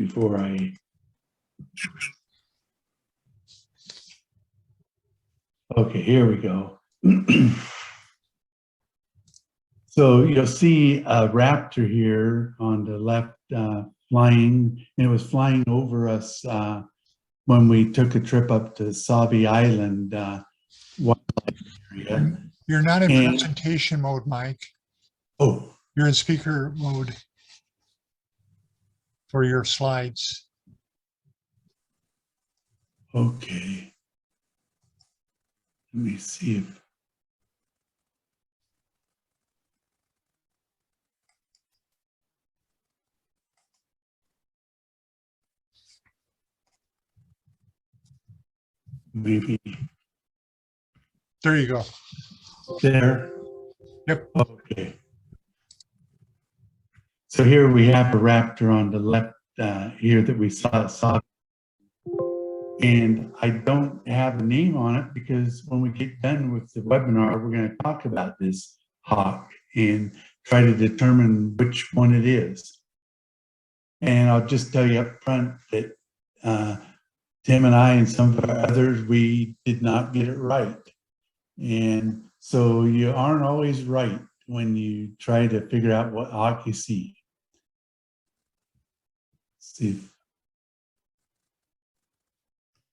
before I. Okay, here we go. So you'll see a raptor here on the left flying, and it was flying over us when we took a trip up to Sauvie Island wildlife area. You're not in presentation mode, Mike. Oh, You're in speaker mode for your slides. okay. Let me see if. Maybe There you go. there. Yep. Okay. So here we have a raptor on the left here that we saw. And I don't have a name on it because when we get done with the webinar, we're going to talk about this hawk and try to determine which one it is. And I'll just tell you up front that Tim and I and some of our others, we did not get it right. And so you aren't always right when you try to figure out what hawk you see. Let's see if,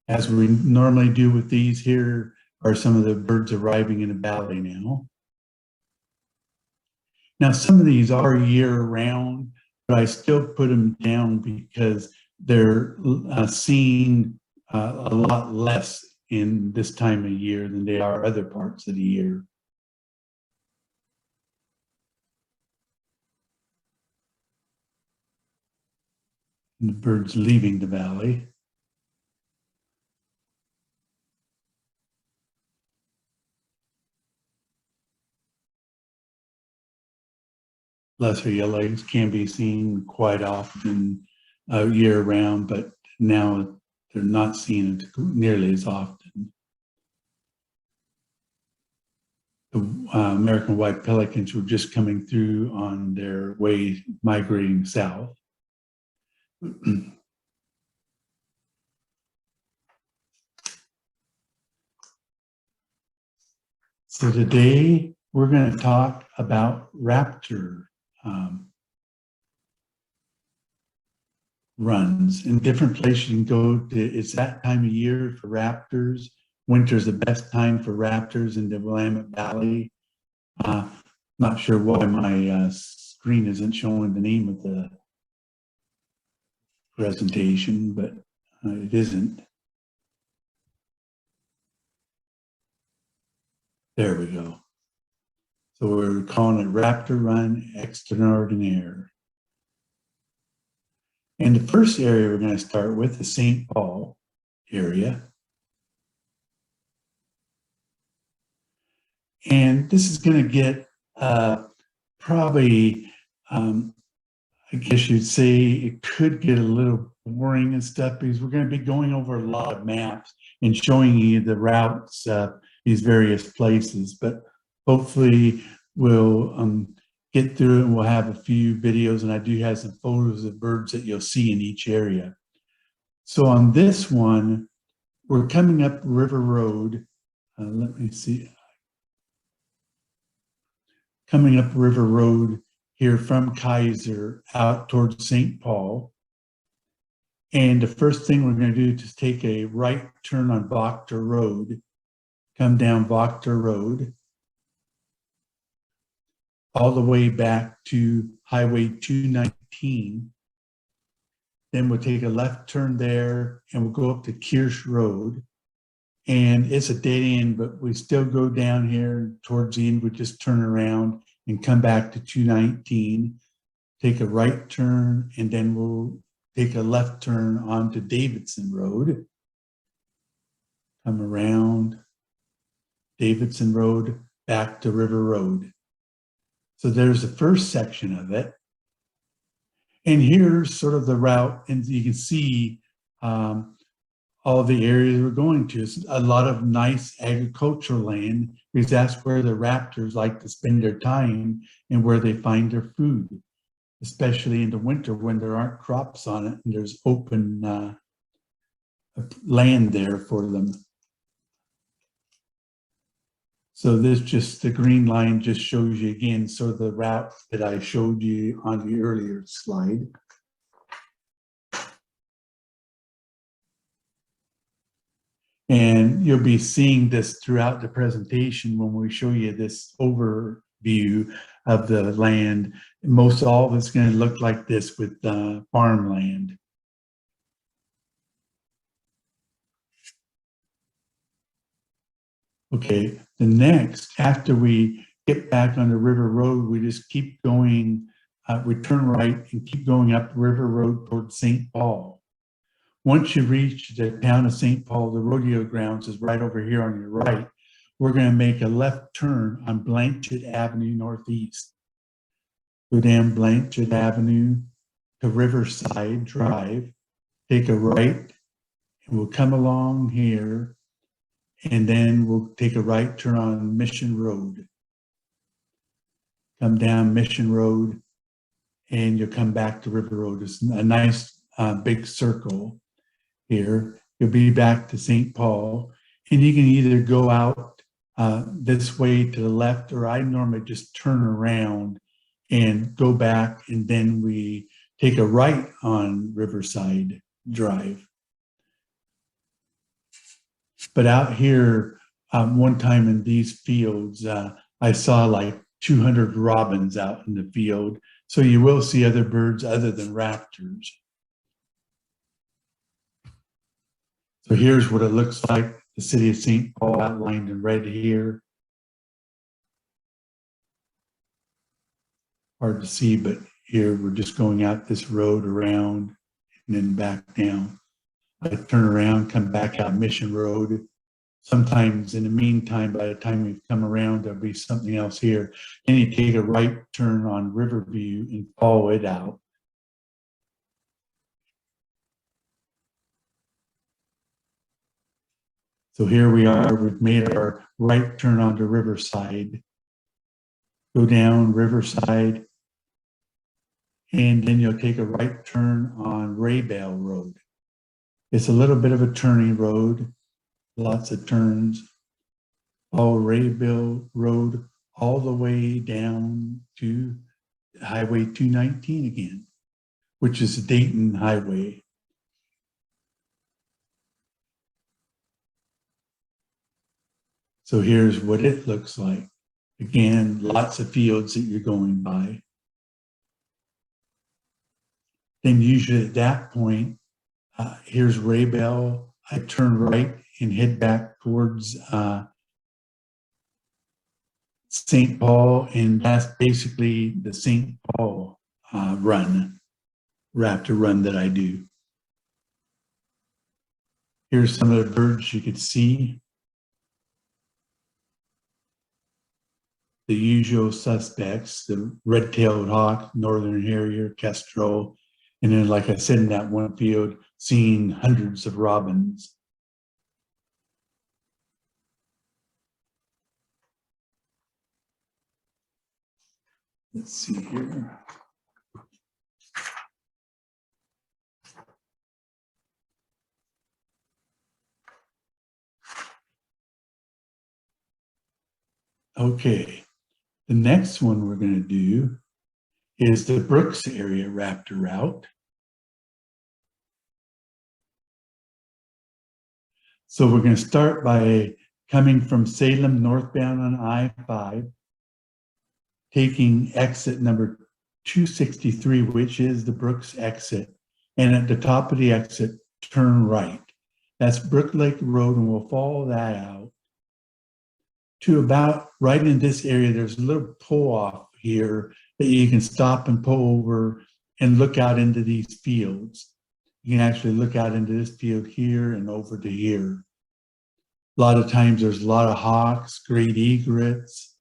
as we normally do with these, here are some of the birds arriving in the valley now. Now, some of these are year round, but I still put them down because they're seen a lot less in this time of year than they are other parts of the year. And the birds leaving the valley. Lesser yellows can be seen quite often year round, but now they're not seen nearly as often. The American white pelicans were just coming through on their way migrating south. So today we're going to talk about raptor runs. In different places you can go to, it's that time of year for raptors. Winter's the best time for raptors in the Willamette Valley. Not sure why my screen isn't showing the name of the presentation, but it isn't. There we go. So we're calling it Raptor Run Extraordinaire. And the first area we're going to start with is St. Paul area. And this is going to get probably, I guess you'd say it could get a little boring and stuff because we're going to be going over a lot of maps and showing you the routes, these various places. But hopefully we'll get through it and we'll have a few videos, and I do have some photos of birds that you'll see in each area. So on this one, we're coming up River Road. Let me see. Coming up River Road here from Kaiser out towards St. Paul. And the first thing we're going to do is take a right turn on Wakanda Road, come down Wakanda Road, all the way back to Highway 219. Then we'll take a left turn there and we'll go up to Kirsch Road. And it's a dead end, but we still go down here towards the end. We just turn around and come back to 219, take a right turn, and then we'll take a left turn onto Davidson Road. Come around Davidson Road, back to River Road. So there's the first section of it. And here's sort of the route, and you can see all the areas we're going to. It's a lot of nice agricultural land because that's where the raptors like to spend their time and where they find their food. especially in the winter when there aren't crops on it and there's open land there for them. So the green line just shows you again, so the route that I showed you on the earlier slide. And you'll be seeing this throughout the presentation when we show you this overview of the land. Most all of it's going to look like this with farmland. Okay, the next, after we get back on the river road, we just keep going, we turn right and keep going up River Road towards St. Paul. Once you reach the town of St. Paul, the rodeo grounds is right over here on your right. We're going to make a left turn on Blanchard Avenue Northeast. Go down Blanchard Avenue to Riverside Drive, take a right, and we'll come along here, and then we'll take a right turn on Mission Road. Come down Mission Road, and you'll come back to River Road. It's a nice big circle here. You'll be back to St. Paul, and you can either go out this way to the left, or I normally just turn around and go back, and then we take a right on Riverside Drive. But out here, one time in these fields, I saw like 200 robins out in the field. So you will see other birds other than raptors. So here's what it looks like, the city of St. Paul outlined in red here. Hard to see, but here we're just going out this road around and then back down. I turn around, come back out Mission Road. Sometimes in the meantime, by the time we've come around, there'll be something else here. Then you take a right turn on Riverview and follow it out. So here we are, we've made our right turn onto Riverside. Go down Riverside, and then you'll take a right turn on Raybale Road. It's a little bit of a turning road, lots of turns. Follow Raybale Road all the way down to Highway 219 again, which is the Dayton Highway. So here's what it looks like. Again, lots of fields that you're going by. Then usually at that point, here's Raybale. I turn right and head back towards St. Paul, and that's basically the St. Paul Raptor run that I do. Here's some of the birds you could see. The usual suspects, the red-tailed hawk, northern harrier, kestrel, and then, like I said, in that one field, seeing hundreds of robins. Let's see here. Okay, the next one we're going to do is the Brooks area raptor route. So we're going to start by coming from Salem northbound on I-5, taking exit number 263, which is the Brooks exit. And at the top of the exit, turn right. That's Brook Lake Road, and we'll follow that out to about right in this area. There's a little pull off here that you can stop and pull over and look out into these fields. You can actually look out into this field here and over to here. A lot of times there's a lot of hawks, great egrets.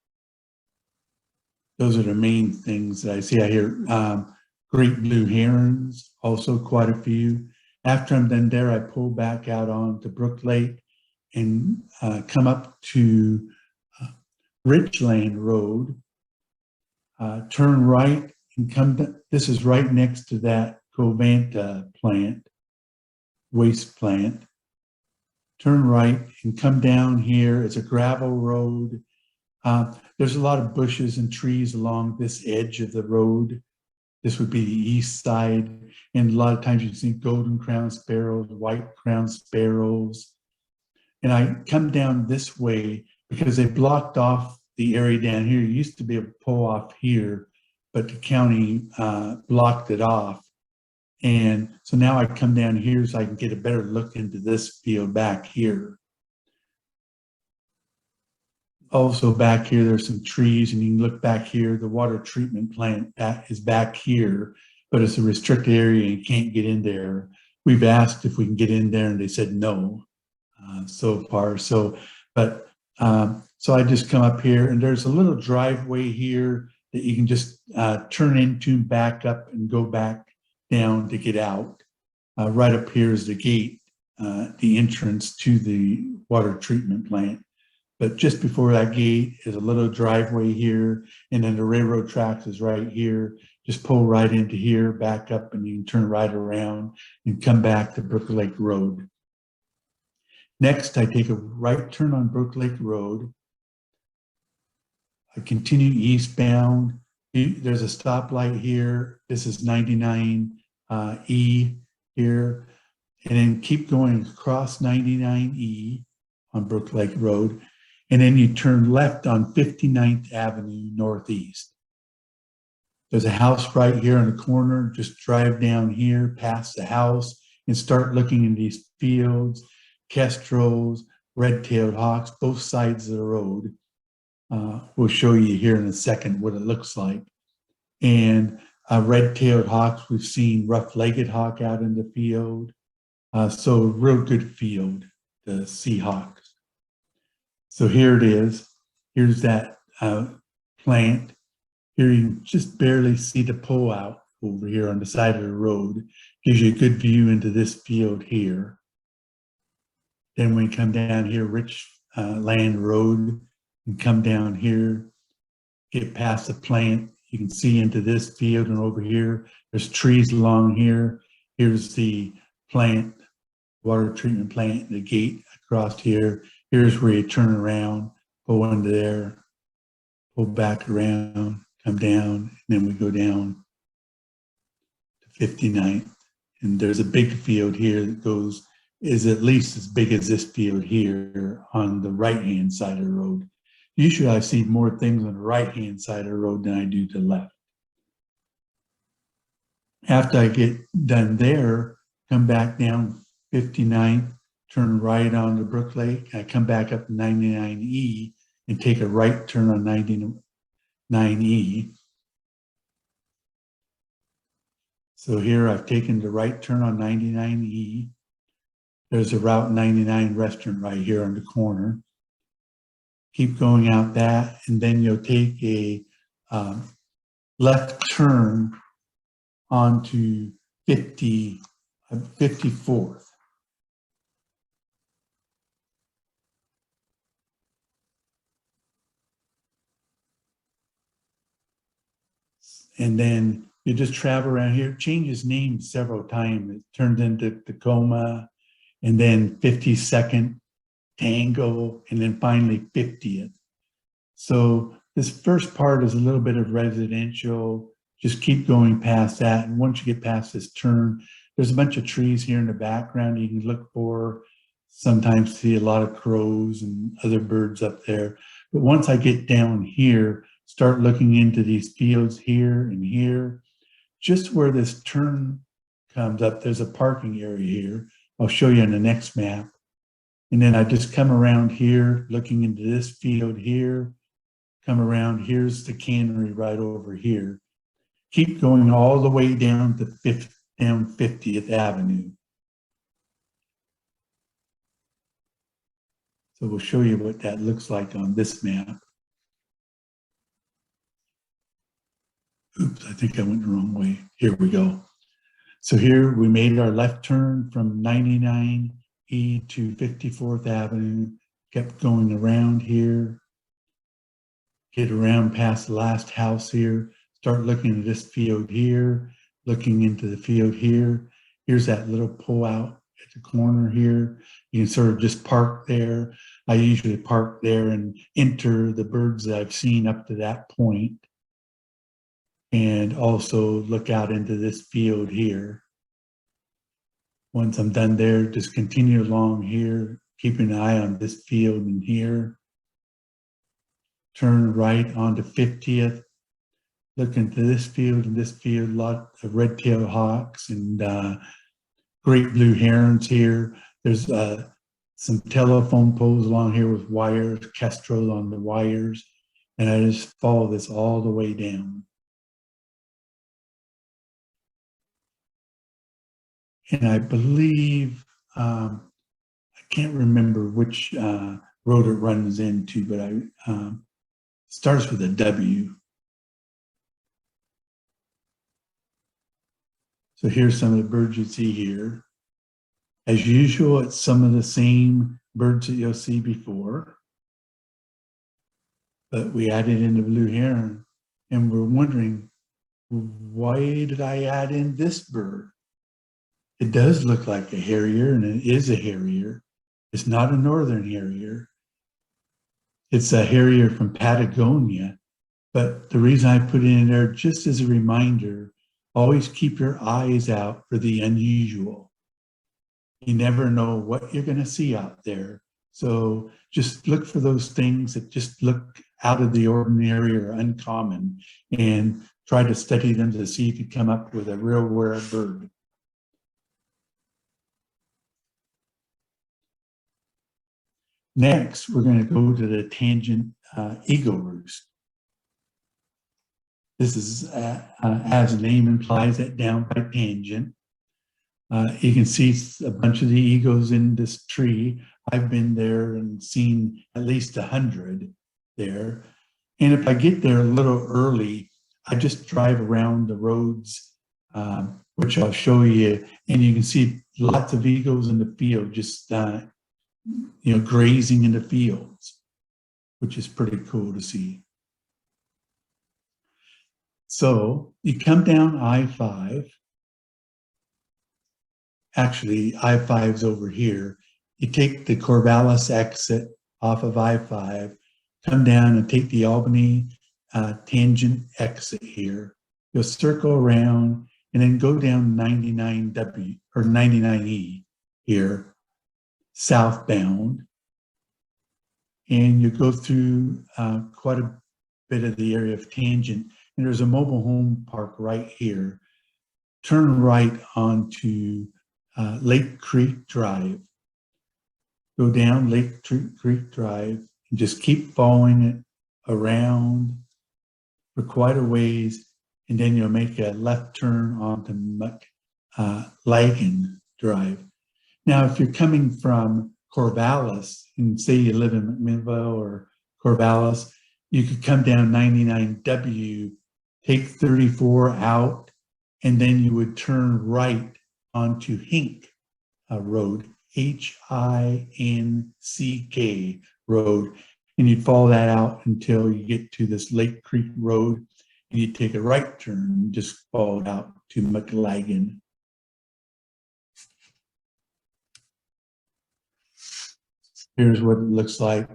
Those are the main things that I see out here. Great blue herons, also quite a few. After I'm done there, I pull back out onto Brook Lake and come up to Richland Road, turn right and this is right next to that Covanta plant, waste plant. Turn right and come down here. It's a gravel road. There's a lot of bushes and trees along this edge of the road. This would be the east side. And a lot of times you see golden crown sparrows, white crown sparrows. And I come down this way because they blocked off the area down here. You used to be able to pull off here, but the county blocked it off. And so now I come down here so I can get a better look into this field back here. Also back here, there's some trees, and you can look back here. The water treatment plant is back here, but it's a restricted area and you can't get in there. We've asked if we can get in there and they said no so far. So I just come up here and there's a little driveway here that you can just turn into, back up and go back down to get out. Right up here is the gate, the entrance to the water treatment plant. But just before that gate is a little driveway here, and then the railroad tracks is right here. Just pull right into here, back up, and you can turn right around and come back to Brook Lake Road. Next, I take a right turn on Brook Lake Road. I continue eastbound. There's a stoplight here. This is 99E here. And then keep going across 99E on Brook Lake Road. And then you turn left on 59th Avenue Northeast. There's a house right here on the corner. Just drive down here past the house and start looking in these fields, kestrels, red-tailed hawks, both sides of the road. We'll show you here in a second what it looks like. And red-tailed hawks, we've seen rough-legged hawk out in the field. So real good field to see hawks. So here it is. Here's that plant. Here you can just barely see the pull out over here on the side of the road. Gives you a good view into this field here. Then we come down here, Rich Land Road, and come down here, get past the plant. You can see into this field and over here. There's trees along here. Here's the plant, water treatment plant, the gate across here. Here's where you turn around, go into there, pull back around, come down, and then we go down to 59th. And there's a big field here that is at least as big as this field here on the right-hand side of the road. Usually I see more things on the right-hand side of the road than I do to the left. After I get done there, come back down 59th, turn right onto Brook Lake. I come back up to 99E and take a right turn on 99E. So here I've taken the right turn on 99E. There's a Route 99 restaurant right here on the corner. Keep going out that, and then you'll take a left turn onto 54th. And then you just travel around here. It changes names several times. It turns into Tacoma, and then 52nd Tango, and then finally 50th. So this first part is a little bit of residential. Just keep going past that. And once you get past this turn, there's a bunch of trees here in the background you can look for. Sometimes see a lot of crows and other birds up there. But once I get down here, start looking into these fields here and here. Just where this turn comes up, there's a parking area here. I'll show you on the next map. And then I just come around here, looking into this field here, come around, here's the cannery right over here. Keep going all the way down to 50th Avenue. So we'll show you what that looks like on this map. Oops, I think I went the wrong way. Here we go. So here we made our left turn from 99E to 54th Avenue, kept going around here, get around past the last house here, start looking at this field here, looking into the field here. Here's that little pull out at the corner here. You can sort of just park there. I usually park there and enter the birds that I've seen up to that point. And also look out into this field here. Once I'm done there, just continue along here, keeping an eye on this field and here. Turn right onto 50th. Look into this field and this field, lot of red-tailed hawks and great blue herons here. There's some telephone poles along here with wires, kestrel on the wires. And I just follow this all the way down. And I believe, I can't remember which road it runs into, but it starts with a W. So here's some of the birds you see here. As usual, it's some of the same birds that you'll see before. But we added in the blue heron, and we're wondering, why did I add in this bird? It does look like a harrier, and it is a harrier. It's not a northern harrier. It's a harrier from Patagonia. But the reason I put it in there, just as a reminder, always keep your eyes out for the unusual. You never know what you're going to see out there. So just look for those things that just look out of the ordinary or uncommon, and try to study them to see if you come up with a real rare bird. Next, we're going to go to the tangent eagle roost. This is, as the name implies, that down by tangent. You can see a bunch of the eagles in this tree. I've been there and seen at least 100 there. And if I get there a little early, I just drive around the roads, which I'll show you, and you can see lots of eagles in the field, just grazing in the fields, which is pretty cool to see. So you come down I-5. Actually, I-5's over here. You take the Corvallis exit off of I-5, come down and take the Albany tangent exit here. You'll circle around and then go down 99W or 99E here, southbound. And you go through quite a bit of the area of tangent. And there's a mobile home park right here. Turn right onto Lake Creek Drive. Go down Lake Creek Drive and just keep following it around for quite a ways, and then you'll make a left turn onto McLagan Drive. Now, if you're coming from Corvallis, and say you live in McMinnville or Corvallis, you could come down 99W, take 34 out, and then you would turn right onto Hink Road, H-I-N-C-K Road, and you'd follow that out until you get to this Lake Creek Road, and you take a right turn and just follow it out to McLagan. Here's what it looks like.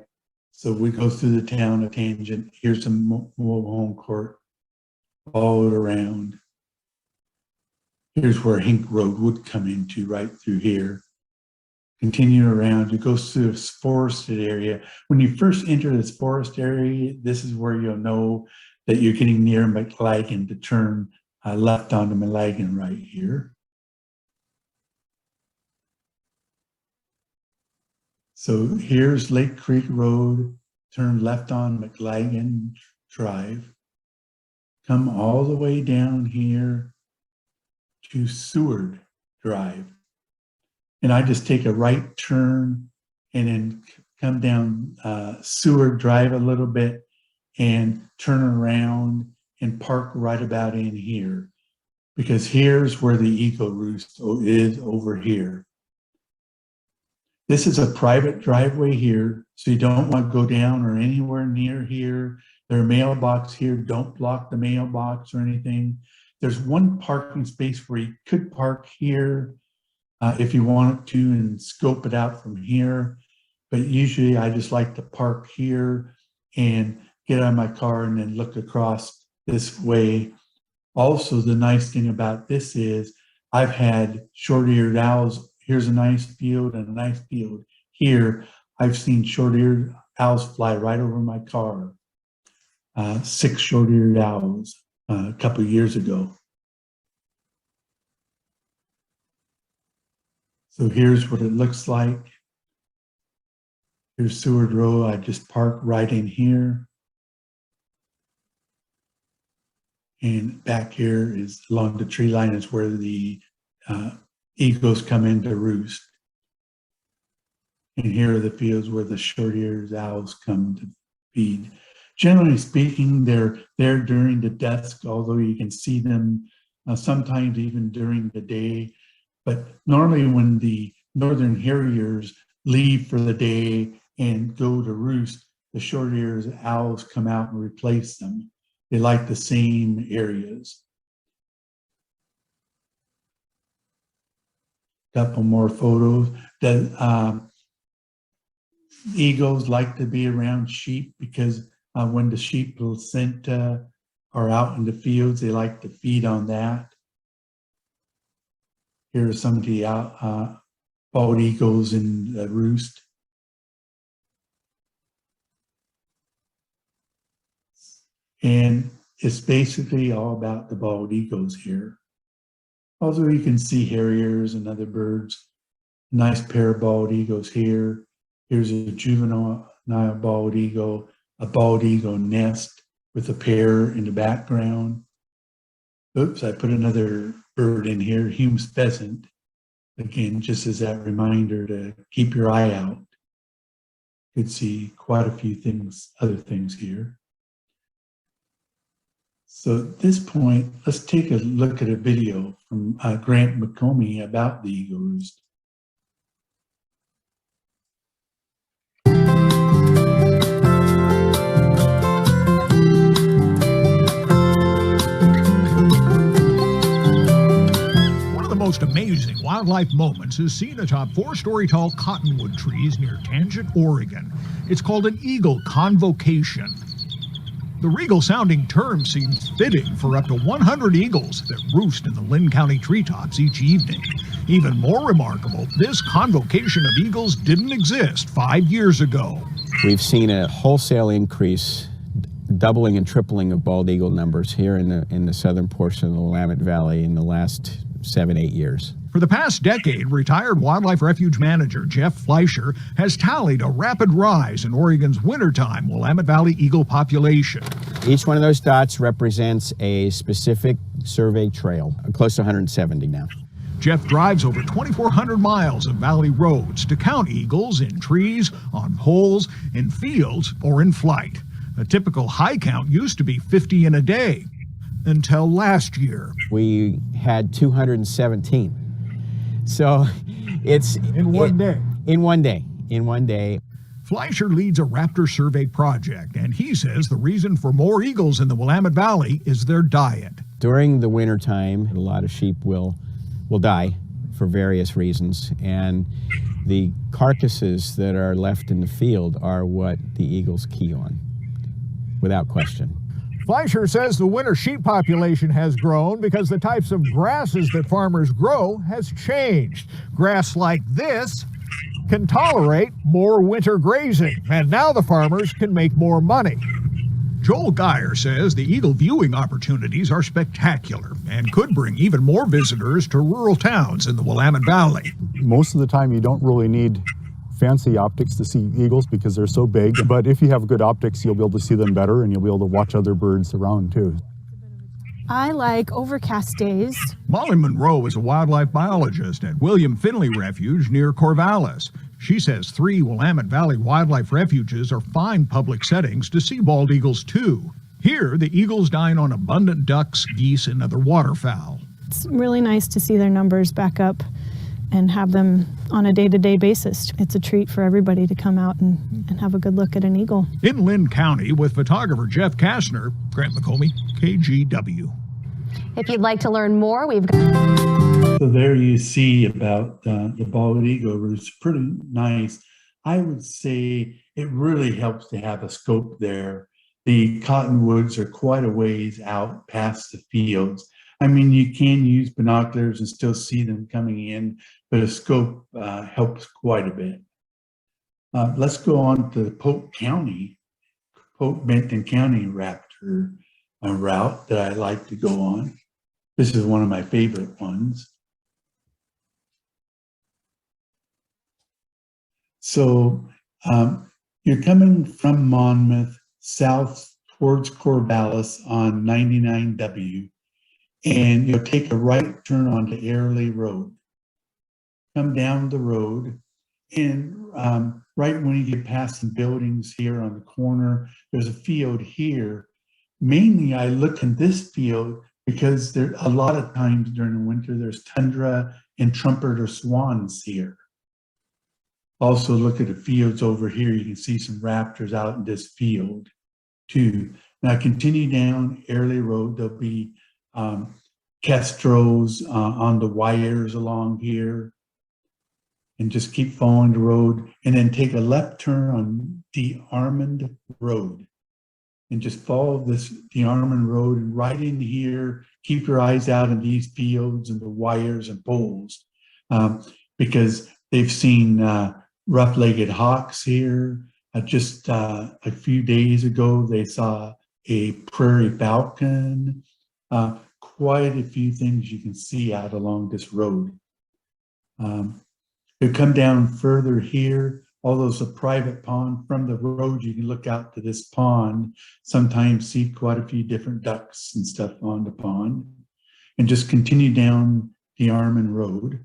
So we go through the town of Tangent. Here's some mobile home court, follow it around. Here's where Hink Road would come into, right through here. Continue around, you go through this forested area. When you first enter this forest area, this is where you'll know that you're getting near McLagan to turn left onto McLagan right here. So here's Lake Creek Road, turn left on McLagan Drive. Come all the way down here to Seward Drive. And I just take a right turn and then come down Seward Drive a little bit and turn around and park right about in here, because here's where the eagle roost is, over here. This is a private driveway here, so you don't want to go down or anywhere near here. Their mailbox here, don't block the mailbox or anything. There's one parking space where you could park here if you wanted to and scope it out from here. But usually I just like to park here and get out of my car and then look across this way. Also, the nice thing about this is I've had short-eared owls. Here's a nice field and a nice field. Here, I've seen short-eared owls fly right over my car. 6 short-eared owls a couple of years ago. So here's what it looks like. Here's Seward Road. I just parked right in here. And back here is along the tree line is where the eagles come in to roost. And here are the fields where the short-eared owls come to feed. Generally speaking, they're there during the dusk, although you can see them sometimes even during the day. But normally when the northern harriers leave for the day and go to roost, the short-eared owls come out and replace them. They like the same areas. Couple more photos. The eagles like to be around sheep because when the sheep placenta are out in the fields, they like to feed on that. Here are some of the bald eagles in the roost. And it's basically all about the bald eagles here. Also, you can see harriers and other birds. Nice pair of bald eagles here. Here's a juvenile bald eagle, a bald eagle nest with a pair in the background. Oops, I put another bird in here, Hume's pheasant. Again, just as that reminder to keep your eye out. You could see quite a few things, other things here. So at this point, let's take a look at a video from Grant McComey about the eagle roost. One of the most amazing wildlife moments is seen atop 4-story tall cottonwood trees near Tangent, Oregon. It's called an eagle convocation. The regal-sounding term seems fitting for up to 100 eagles that roost in the Linn County treetops each evening. Even more remarkable, this convocation of eagles didn't exist 5 years ago. We've seen a wholesale increase, doubling and tripling of bald eagle numbers here in the southern portion of the Willamette Valley in the last 7-8 years. For the past decade, retired wildlife refuge manager Jeff Fleischer has tallied a rapid rise in Oregon's wintertime Willamette Valley eagle population. Each one of those dots represents a specific survey trail, close to 170 now. Jeff drives over 2,400 miles of valley roads to count eagles in trees, on poles, in fields, or in flight. A typical high count used to be 50 in a day, until last year. We had 217. So it's In one day. In one day. Fleischer leads a Raptor survey project, and he says the reason for more eagles in the Willamette Valley is their diet. During the wintertime, a lot of sheep will die for various reasons, and the carcasses that are left in the field are what the eagles key on, without question. Fleischer says the winter sheep population has grown because the types of grasses that farmers grow has changed. Grass like this can tolerate more winter grazing, and now the farmers can make more money. Joel Geyer says the eagle viewing opportunities are spectacular and could bring even more visitors to rural towns in the Willamette Valley. Most of the time you don't really need fancy optics to see eagles because they're so big, but if you have good optics, you'll be able to see them better and you'll be able to watch other birds around too. I like overcast days. Molly Monroe is a wildlife biologist at William Finley Refuge near Corvallis. She says 3 Willamette Valley wildlife refuges are fine public settings to see bald eagles too. Here, the eagles dine on abundant ducks, geese, and other waterfowl. It's really nice to see their numbers back up and have them on a day-to-day basis. It's a treat for everybody to come out and have a good look at an eagle. In Lynn County with photographer Jeff Kastner, Grant McComey, KGW. If you'd like to learn more, we've got... So there you see about the bald eagle roost. Pretty nice. I would say it really helps to have a scope there. The cottonwoods are quite a ways out past the fields. I mean, you can use binoculars and still see them coming in, but a scope helps quite a bit. Let's go on to the Polk Benton County Raptor route that I like to go on. This is one of my favorite ones. So you're coming from Monmouth south towards Corvallis on 99W, and you'll take a right turn onto Airlie Road. Come down the road, and right when you get past some buildings here on the corner, there's a field here. Mainly, I look in this field because there a lot of times during the winter, there's tundra and trumpeter swans here. Also look at the fields over here. You can see some raptors out in this field too. Now continue down Airlie Road. There'll be kestrels on the wires along here. And just keep following the road and then take a left turn on DeArmond Road. And just follow this DeArmond Road and right in here, keep your eyes out in these fields and the wires and poles because they've seen rough-legged hawks here. Just a few days ago, they saw a prairie falcon. Quite a few things you can see out along this road. You come down further here, although it's a private pond, from the road you can look out to this pond, sometimes see quite a few different ducks and stuff on the pond. And just continue down the DeArmond Road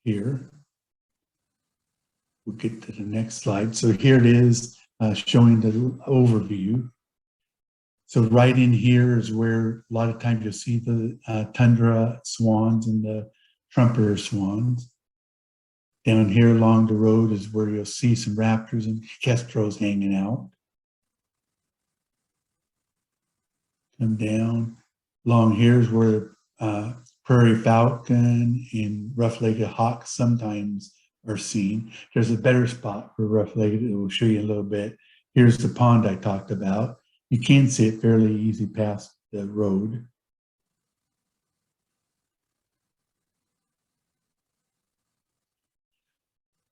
here. We'll get to the next slide. So here it is showing the overview. So right in here is where a lot of times you'll see the tundra swans and the trumpeter swans. Down here along the road is where you'll see some raptors and kestrels hanging out. Come down. Along here is where prairie falcon and rough-legged hawks sometimes are seen. There's a better spot for rough-legged that we'll show you a little bit. Here's the pond I talked about. You can see it fairly easy past the road.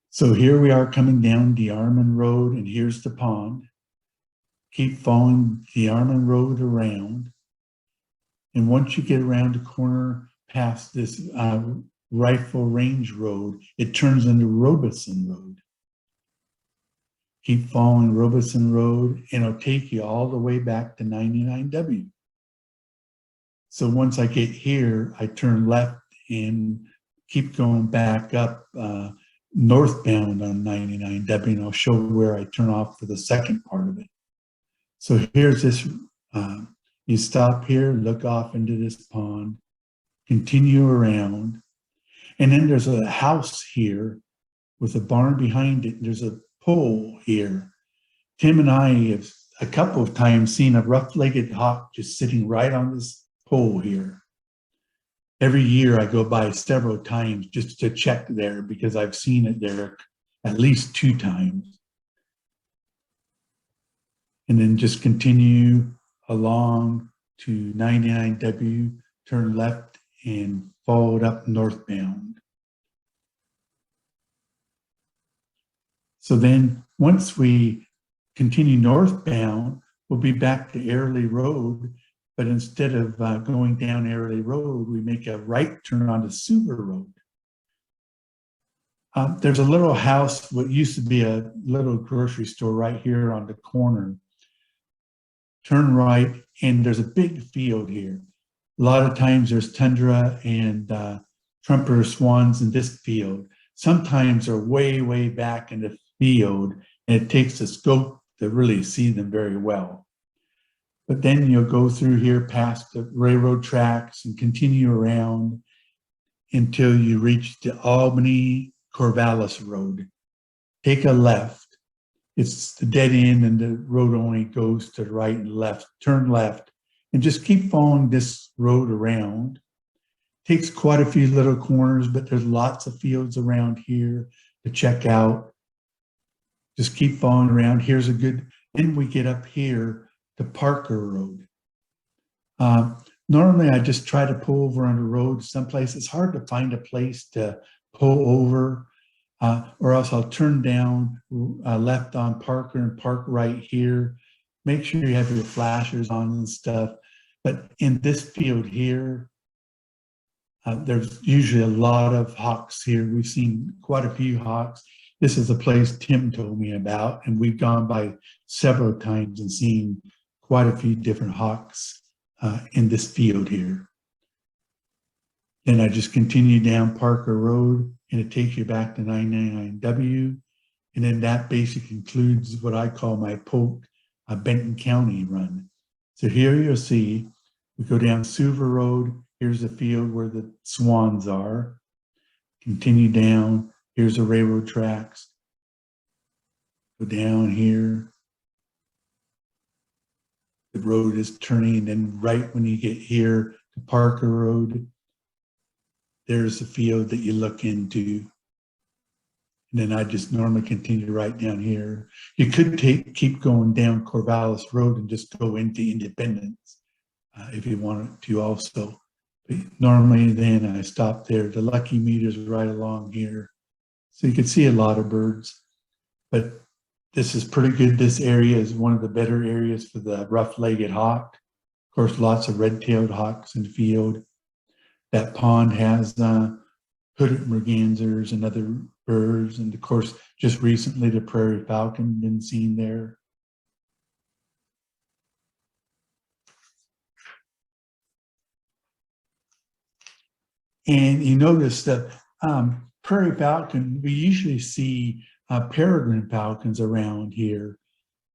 So here we are coming down DeArmond Road, and here's the pond. Keep following DeArmond Road around. And once you get around the corner past this Rifle Range Road, it turns into Robeson Road. Keep following Robeson Road, and it'll take you all the way back to 99W. So once I get here, I turn left and keep going back up northbound on 99W, and I'll show where I turn off for the second part of it. So here's this, you stop here, look off into this pond, continue around, and then there's a house here with a barn behind it. There's a pole here. Tim and I have a couple of times seen a rough-legged hawk just sitting right on this pole here. Every year I go by several times just to check there because I've seen it there at least 2 times. And then just continue along to 99W, turn left and follow it up northbound. So then once we continue northbound, we'll be back to Airlie Road. But instead of going down Airlie Road, we make a right turn onto Suber Road. There's a little house, what used to be a little grocery store right here on the corner. Turn right, and there's a big field here. A lot of times there's tundra and trumpeter swans in this field. Sometimes they're way, way back in the field, and it takes a scope to really see them very well. But then you'll go through here past the railroad tracks and continue around. until you reach the Albany-Corvallis Road. Take a left. It's the dead end and the road only goes to the right and left. Turn left and just keep following this road around. Takes quite a few little corners, but there's lots of fields around here to check out. Just keep following around. Here's a good, then we get up here to Parker Road. Normally I just try to pull over on the road someplace. It's hard to find a place to pull over, or else I'll turn down left on Parker and park right here. Make sure you have your flashers on and stuff. But in this field here, there's usually a lot of hawks here. We've seen quite a few hawks. This is a place Tim told me about, and we've gone by several times and seen quite a few different hawks in this field here. Then I just continue down Parker Road, and it takes you back to 999W. And then that basically concludes what I call my Polk Benton County run. So here you'll see, we go down Suver Road. Here's the field where the swans are. Continue down. Here's the railroad tracks. Go down here. The road is turning, and then right when you get here to Parker Road, there's the field that you look into. And then I just normally continue right down here. You could keep going down Corvallis Road and just go into Independence if you wanted to also. But normally then I stop there. The lucky meter's right along here. So you can see a lot of birds, but this is pretty good. This area is one of the better areas for the rough-legged hawk. Of course, lots of red-tailed hawks in the field. That pond has hooded mergansers and other birds. And of course, just recently the prairie falcon been seen there. And you notice that prairie falcon, we usually see peregrine falcons around here,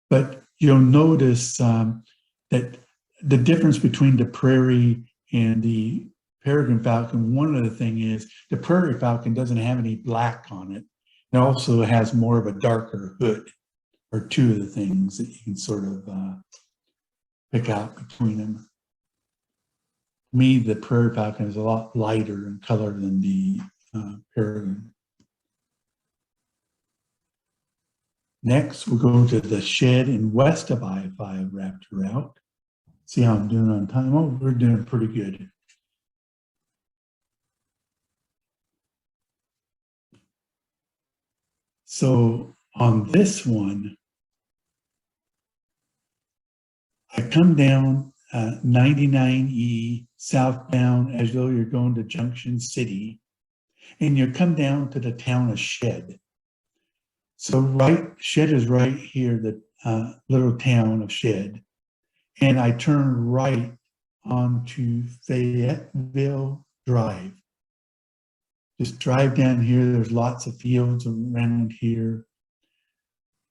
but you'll notice that the difference between the prairie and the peregrine falcon, one of the things is the prairie falcon doesn't have any black on it. It also has more of a darker hood, or two of the things that you can sort of pick out between them. To me, the prairie falcon is a lot lighter in color than the peregrine. Next, we'll go to the shed in west of I-5 Raptor route. See how I'm doing on time. Oh, we're doing pretty good. So on this one, I come down 99E southbound as though you're going to Junction City, and you come down to the town of Shed. So Shed is right here, the little town of Shed. And I turn right onto Fayetteville Drive. Just drive down here. There's lots of fields around here.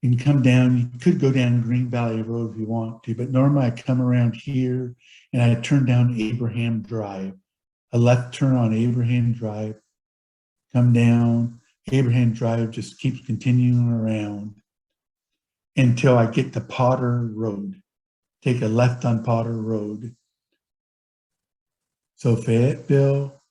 You can come down. You could go down Green Valley Road if you want to, but normally I come around here and I turn down Abraham Drive. A left turn on Abraham Drive. Come down. Abraham Drive just keeps continuing around until I get to Potter Road. Take a left on Potter Road. So Fayetteville,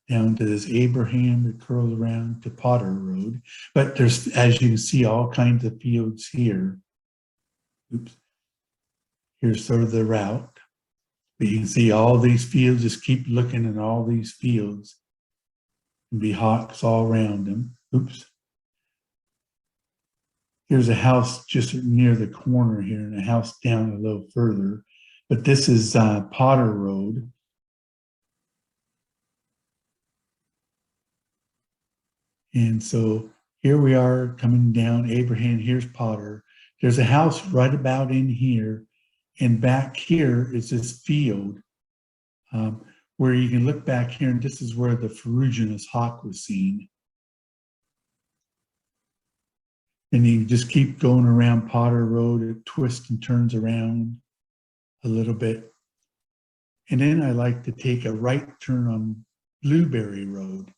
down to this Abraham that curls around to Potter Road. But there's, as you can see, all kinds of fields here. Oops. Here's sort of the route. But you can see all these fields, just keep looking at all these fields. There'll be hawks all around them. Oops. Here's a house just near the corner here and a house down a little further. But this is Potter Road. And so here we are coming down Abraham, here's Potter. There's a house right about in here. And back here is this field where you can look back here, and this is where the Perugianous Hawk was seen. And you just keep going around Potter Road, it twists and turns around a little bit. And then I like to take a right turn on Blueberry Road.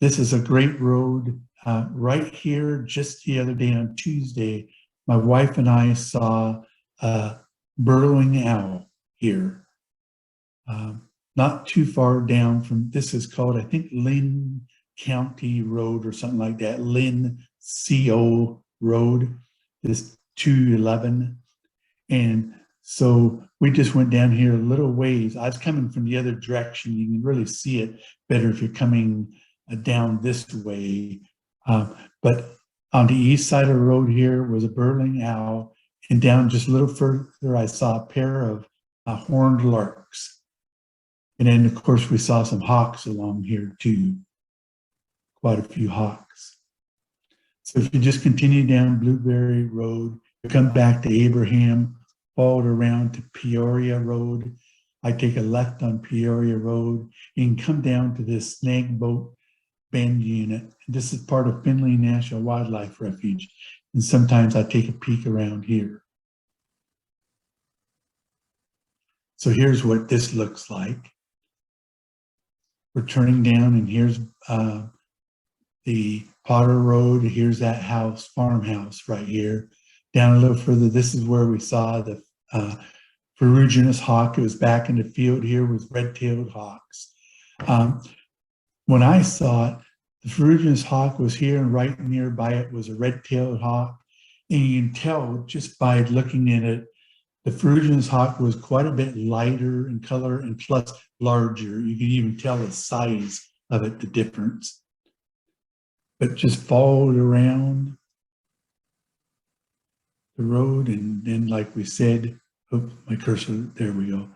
This is a great road. Right here, just the other day on Tuesday, my wife and I saw a burrowing owl here. Not too far down from, this is called, I think, Lynn County Road or something like that. Lynn CO Road is 211. And so we just went down here a little ways. I was coming from the other direction. You can really see it better if you're coming down this way. But on the east side of the road here was a burrowing owl. And down just a little further, I saw a pair of horned larks. And then, of course, we saw some hawks along here too. Quite a few hawks. So if you just continue down Blueberry Road, you come back to Abraham, followed around to Peoria Road. I take a left on Peoria Road and come down to this snag boat bend unit. This is part of Finley National Wildlife Refuge. And sometimes I take a peek around here. So here's what this looks like. We're turning down, and here's the Potter Road. Here's that house, farmhouse right here. Down a little further, this is where we saw the Perugianous Hawk. It was back in the field here with red-tailed hawks. When I saw it, the Perugianous Hawk was here, and right nearby it was a red-tailed hawk. And you can tell just by looking at it, the Perugianous Hawk was quite a bit lighter in color and plus larger. You can even tell the size of it, the difference. But just followed around the road, and then, like we said, oh, my cursor, there we go,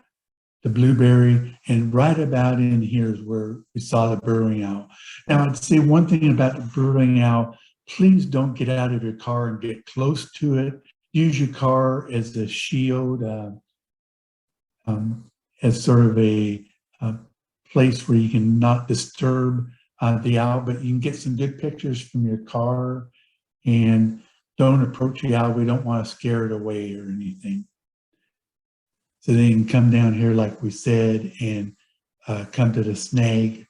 the blueberry, and right about in here is where we saw the burrowing owl. Now, I'd say one thing about the burrowing owl: please don't get out of your car and get close to it. Use your car as a shield, as sort of a place where you can not disturb the owl, but you can get some good pictures from your car, and don't approach the owl. We don't want to scare it away or anything. So then you can come down here, like we said, and come to the snag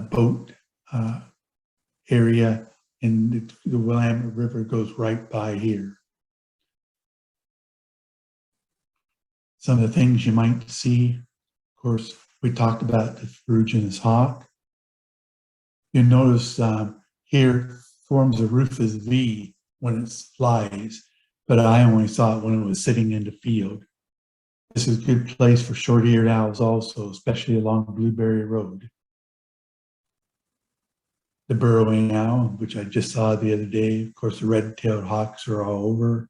boat area, and the Willamette River goes right by here. Some of the things you might see, of course, we talked about the Perugianous Hawk. You'll notice here it forms a rufous V when it flies, but I only saw it when it was sitting in the field. This is a good place for short-eared owls also, especially along Blueberry Road. The burrowing owl, which I just saw the other day. Of course, the red-tailed hawks are all over.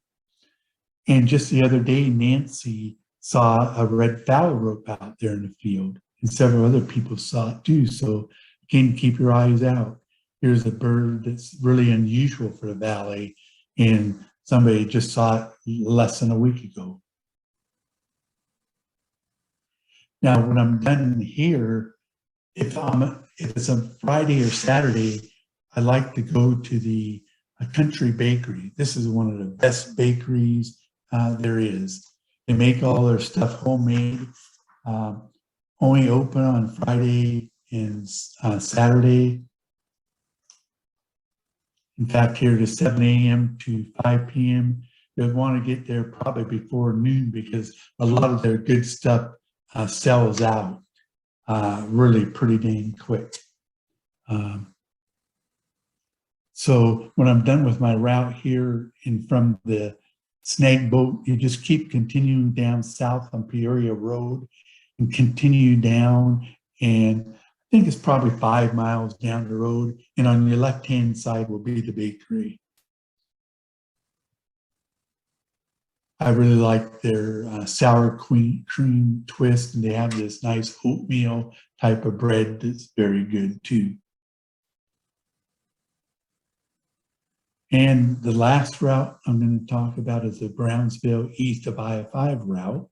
And just the other day, Nancy saw a red phalarope out there in the field, and several other people saw it too. So again, keep your eyes out. Here's a bird that's really unusual for the valley, and somebody just saw it less than a week ago. Now, when I'm done here, if it's a Friday or Saturday, I like to go to the country bakery. This is one of the best bakeries there is. They make all their stuff homemade, only open on Friday and Saturday. In fact, here it is 7 a.m. to 5 p.m. You'll want to get there probably before noon, because a lot of their good stuff sells out really pretty dang quick. So when I'm done with my route here and from the snag boat, you just keep continuing down south on Peoria Road and continue down, and I think it's probably 5 miles down the road, and on your left-hand side will be the bakery. I really like their sour cream twist, and they have this nice oatmeal type of bread that's very good too. And the last route I'm going to talk about is the Brownsville east of I-5 route,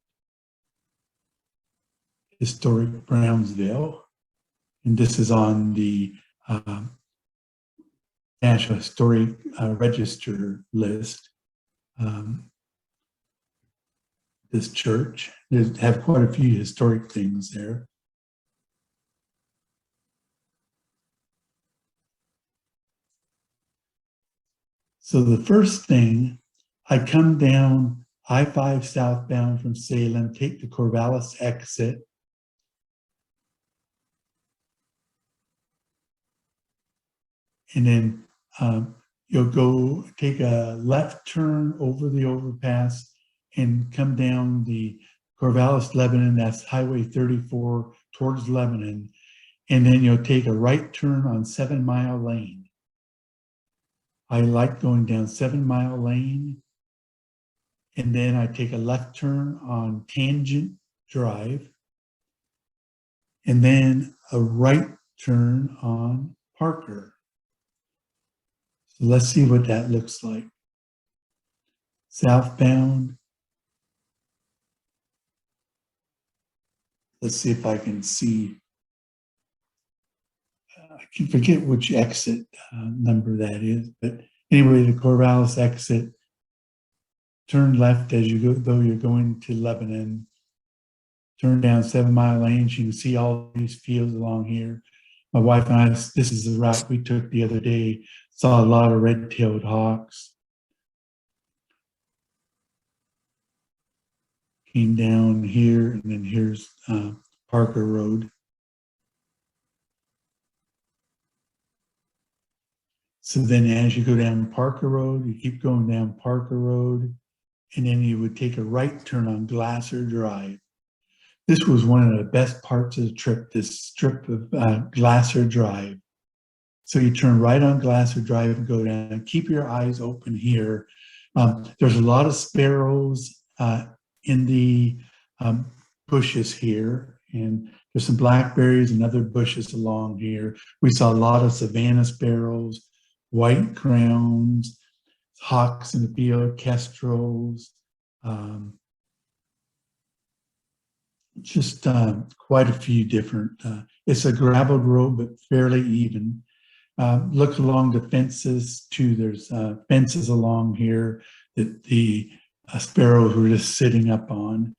historic Brownsville. And this is on the National Historic Register list. This church, they have quite a few historic things there. So the first thing, I come down I-5 southbound from Salem, take the Corvallis exit. And then you'll go take a left turn over the overpass and come down the Corvallis, Lebanon, that's Highway 34 towards Lebanon. And then you'll take a right turn on 7 Mile Lane. I like going down 7 Mile Lane. And then I take a left turn on Tangent Drive. And then a right turn on Parker. So let's see what that looks like. Southbound. Let's see if I can see. I can forget which exit number that is, but anyway, the Corvallis exit. Turn left as you go, though you're going to Lebanon. Turn down 7 Mile Lane. You can see all these fields along here. My wife and I, this is the route we took the other day. Saw a lot of red-tailed hawks. Came down here, and then here's Parker Road. So then as you go down Parker Road, you keep going down Parker Road, and then you would take a right turn on Glasser Drive. This was one of the best parts of the trip, this strip of Glasser Drive. So you turn right on Glasser Drive and go down. Keep your eyes open here. There's a lot of sparrows in the bushes here, and there's some blackberries and other bushes along here. We saw a lot of savanna sparrows, white crowns, hawks in the field, kestrels, just quite a few different. It's a graveled road, but fairly even. Look along the fences too. There's fences along here that the sparrows were just sitting up on.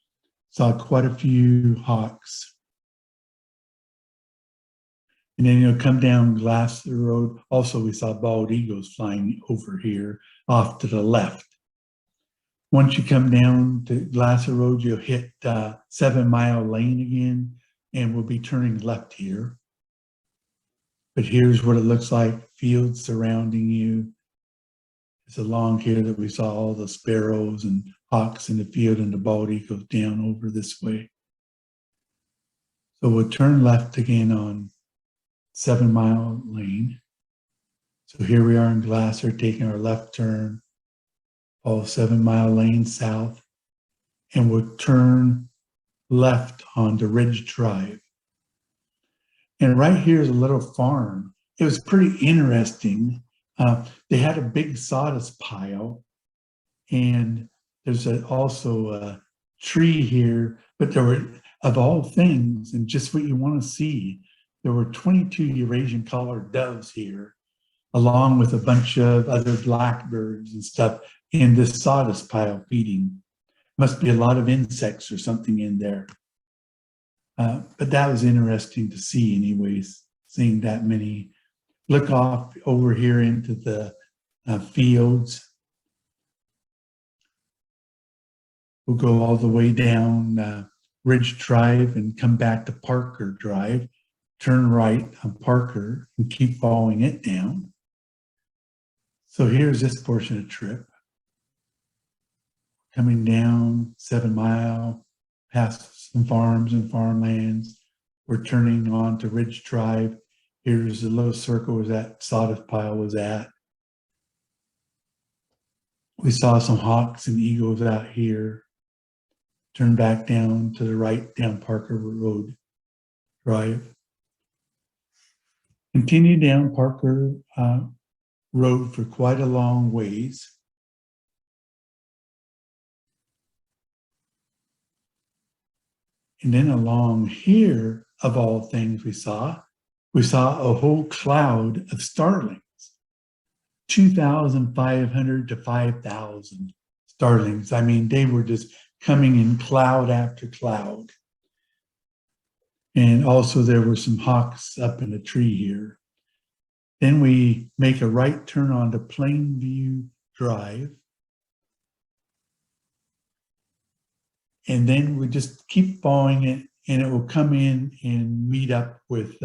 Saw quite a few hawks. And then you'll come down Glasser Road. Also, we saw bald eagles flying over here off to the left. Once you come down to Glasser Road, you'll hit 7 Mile Lane again, and we'll be turning left here. But here's what it looks like, fields surrounding you. It's along here that we saw all the sparrows and hawks in the field and the bald eagles down over this way. So we'll turn left again on 7 Mile Lane. So here we are in Glasser, taking our left turn, follow 7 Mile Lane south, and we'll turn left onto Ridge Drive. And right here is a little farm. It was pretty interesting. They had a big sawdust pile, and there's also a tree here, but there were, of all things, and just what you want to see, there were 22 Eurasian collared doves here, along with a bunch of other blackbirds and stuff in this sawdust pile feeding. Must be a lot of insects or something in there. But that was interesting to see anyways, seeing that many. Look off over here into the fields. We'll go all the way down Ridge Drive and come back to Parker Drive. Turn right on Parker and keep following it down. So here's this portion of the trip. Coming down 7 Mile, past some farms and farmlands. We're turning on to Ridge Drive. Here's the little circle where that sawdust pile was at. We saw some hawks and eagles out here. Turn back down to the right, down Parker Road Drive. Continue down Parker Road for quite a long ways. And then along here, of all things we saw a whole cloud of starlings, 2,500 to 5,000 starlings. I mean, they were just coming in cloud after cloud. And also there were some hawks up in a tree here. Then we make a right turn onto Plainview Drive. And then we just keep following it, and it will come in and meet up with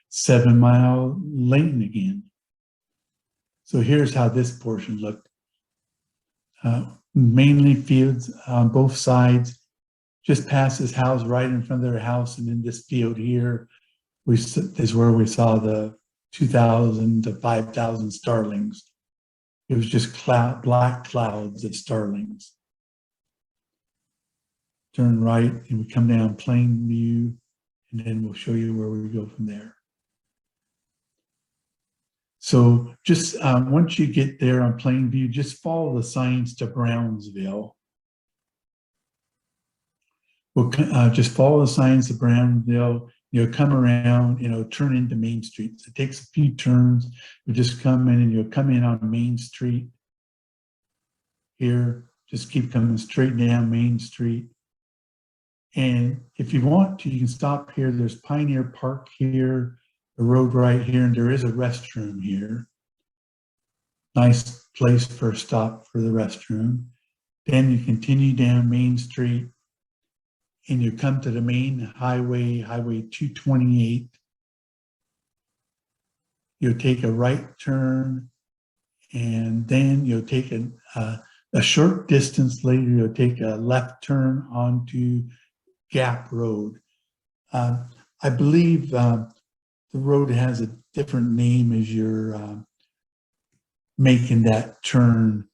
7 Mile Lane again. So here's how this portion looked. Mainly fields on both sides, just past this house, right in front of their house, and in this field here, is where we saw the 2,000 to 5,000 starlings. It was just black clouds of starlings. Turn right, and we come down plain view, and then we'll show you where we go from there. So just once you get there on plain view, just follow the signs to Brownsville. We'll just follow the signs to Brownsville. Come around, turn into Main Street. So it takes a few turns. You just come in, and you'll come in on Main Street. Here, just keep coming straight down Main Street. And if you want to, you can stop here. There's Pioneer Park here, the road right here, and there is a restroom here. Nice place for a stop for the restroom. Then you continue down Main Street, and you come to the main highway, Highway 228. You'll take a right turn, and then you'll take a short distance later, you'll take a left turn onto Gap Road. I believe the road has a different name as you're making that turn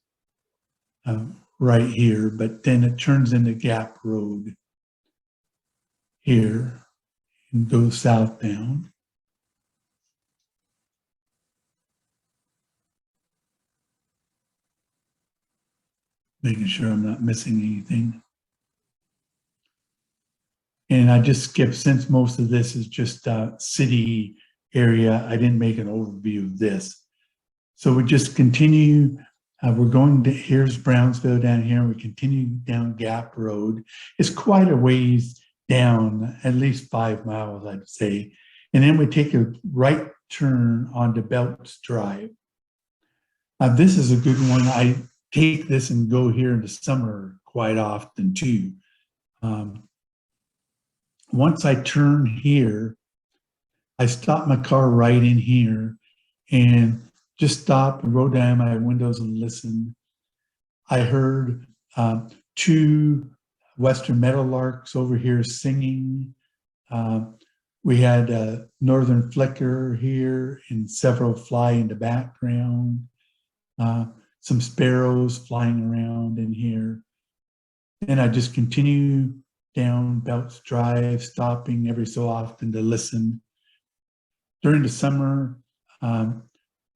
right here, but then it turns into Gap Road here and goes southbound. Making sure I'm not missing anything. And I just skipped, since most of this is just city area, I didn't make an overview of this. So we just continue, we're going to, here's Brownsville down here, and we continue down Gap Road. It's quite a ways down, at least 5 miles, I'd say. And then we take a right turn onto Belts Drive. This is a good one. I take this and go here in the summer quite often too. Once I turn here, I stop my car right in here and just stop and roll down my windows and listen. I heard 2 Western meadowlarks over here singing. We had a northern flicker here and several fly in the background. Some sparrows flying around in here. And I just continue down Belts Drive, stopping every so often to listen. During the summer,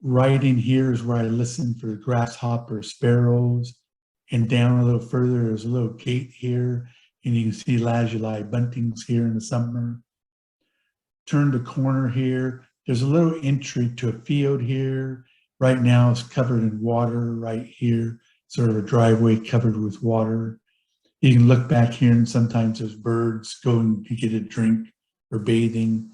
right in here is where I listen for grasshopper, sparrows, and down a little further, there's a little gate here, and you can see lazuli buntings here in the summer. Turn the corner here, there's a little entry to a field here. Right now it's covered in water right here, sort of a driveway covered with water. You can look back here, and sometimes there's birds going to get a drink or bathing.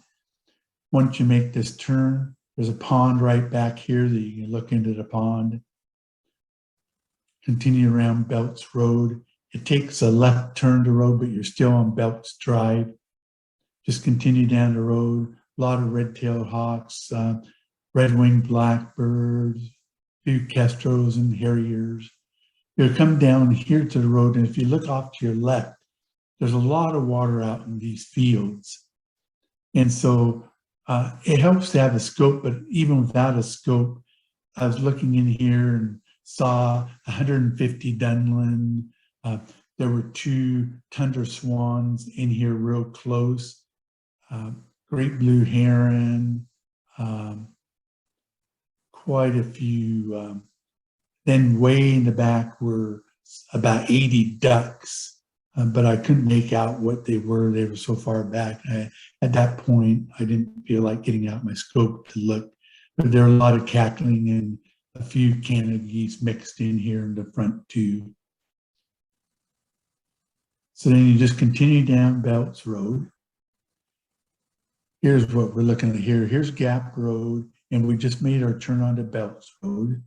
Once you make this turn, there's a pond right back here that you can look into the pond. Continue around Belts Road. It takes a left turn to road, but you're still on Belts Drive. Just continue down the road. A lot of red-tailed hawks, red-winged blackbirds, a few kestrels and harriers. You'll come down here to the road, and if you look off to your left, there's a lot of water out in these fields. And so it helps to have a scope, but even without a scope, I was looking in here and saw 150 Dunlin. There were 2 tundra swans in here real close. Great blue heron, quite a few. Then way in the back were about 80 ducks, but I couldn't make out what they were. They were so far back. At that point, I didn't feel like getting out my scope to look, but there were a lot of cackling and a few Canada geese mixed in here in the front too. So then you just continue down Belts Road. Here's what we're looking at here. Here's Gap Road, and we just made our turn onto Belts Road.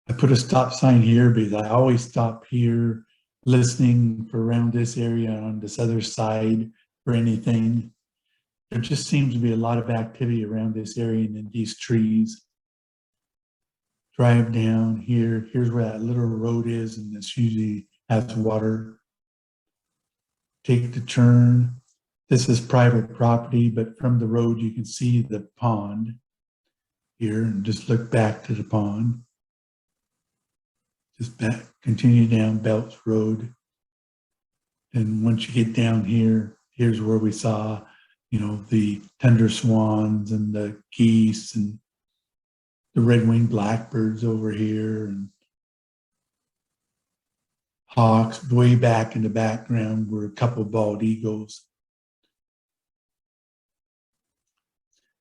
I put a stop sign here because I always stop here listening for around this area on this other side for anything. There just seems to be a lot of activity around this area and in these trees. Drive down here. Here's where that little road is, and this usually has water. Take the turn. This is private property, but from the road you can see the pond here, and just look back to the pond. Just back, continue down Belts Road. And once you get down here, here's where we saw, you know, the tundra swans and the geese and the red-winged blackbirds over here, and hawks. Way back in the background were a couple of bald eagles.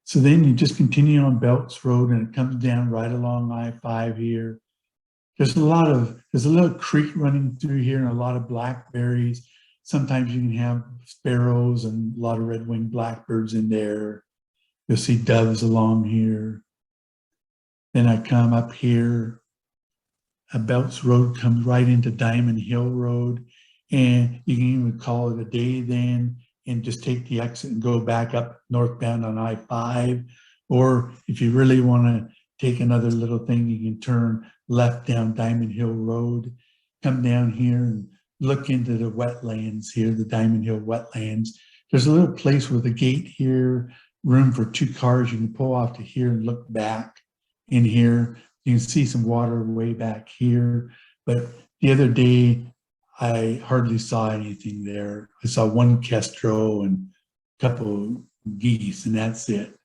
So then you just continue on Belts Road, and it comes down right along I-5 here. There's a little creek running through here and a lot of blackberries. Sometimes you can have sparrows and a lot of red-winged blackbirds in there. You'll see doves along here. Then I come up here. Belts Road comes right into Diamond Hill Road, and you can even call it a day then and just take the exit and go back up northbound on I-5. Or if you really want to take another little thing, you can turn left down Diamond Hill Road, come down here and look into the wetlands here, the Diamond Hill wetlands. There's a little place with a gate here, room for 2 cars. You can pull off to here and look back in here. You can see some water way back here. But the other day, I hardly saw anything there. I saw 1 kestrel and a couple geese, and that's it.